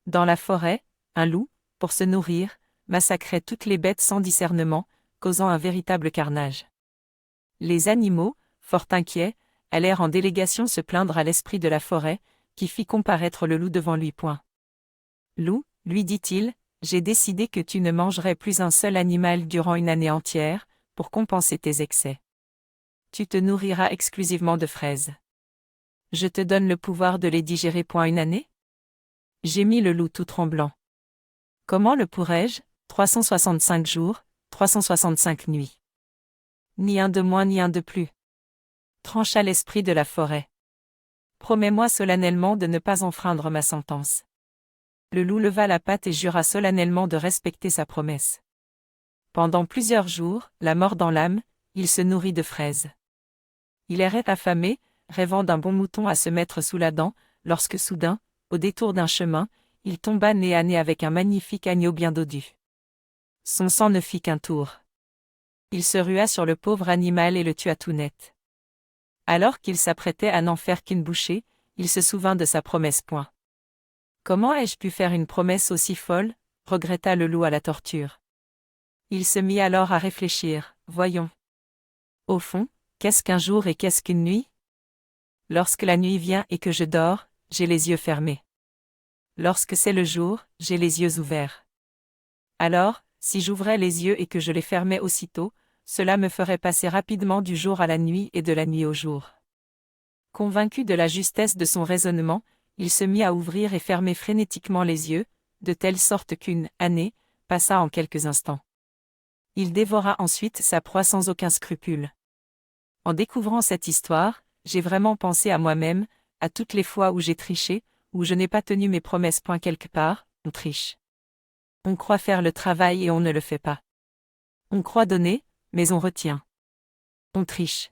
Dans la forêt, un loup, pour se nourrir, massacrait toutes les bêtes sans discernement, causant un véritable carnage. Les animaux, fort inquiets, allèrent en délégation se plaindre à l'esprit de la forêt, qui fit comparaître le loup devant lui. Loup, lui dit-il, j'ai décidé que tu ne mangerais plus un seul animal durant une année entière, pour compenser tes excès. Tu te nourriras exclusivement de fraises. Je te donne le pouvoir de les digérer. Une année? Gémit le loup tout tremblant. Comment le pourrais-je? 365 jours, 365 nuits. Ni un de moins ni un de plus. Trancha l'esprit de la forêt. Promets-moi solennellement de ne pas enfreindre ma sentence. Le loup leva la patte et jura solennellement de respecter sa promesse. Pendant plusieurs jours, la mort dans l'âme, il se nourrit de fraises. Il errait affamé, rêvant d'un bon mouton à se mettre sous la dent, lorsque soudain, au détour d'un chemin, il tomba nez à nez avec un magnifique agneau bien dodu. Son sang ne fit qu'un tour. Il se rua sur le pauvre animal et le tua tout net. Alors qu'il s'apprêtait à n'en faire qu'une bouchée, il se souvint de sa promesse. Comment ai-je pu faire une promesse aussi folle? Regretta le loup à la torture. Il se mit alors à réfléchir, voyons. Au fond, qu'est-ce qu'un jour et qu'est-ce qu'une nuit? Lorsque la nuit vient et que je dors, j'ai les yeux fermés. Lorsque c'est le jour, j'ai les yeux ouverts. Alors, si j'ouvrais les yeux et que je les fermais aussitôt, cela me ferait passer rapidement du jour à la nuit et de la nuit au jour. Convaincu de la justesse de son raisonnement, il se mit à ouvrir et fermer frénétiquement les yeux, de telle sorte qu'une année passa en quelques instants. Il dévora ensuite sa proie sans aucun scrupule. En découvrant cette histoire, j'ai vraiment pensé à moi-même, à toutes les fois où j'ai triché, où je n'ai pas tenu mes promesses. Quelque part, on triche. On croit faire le travail et on ne le fait pas. On croit donner, mais on retient. On triche.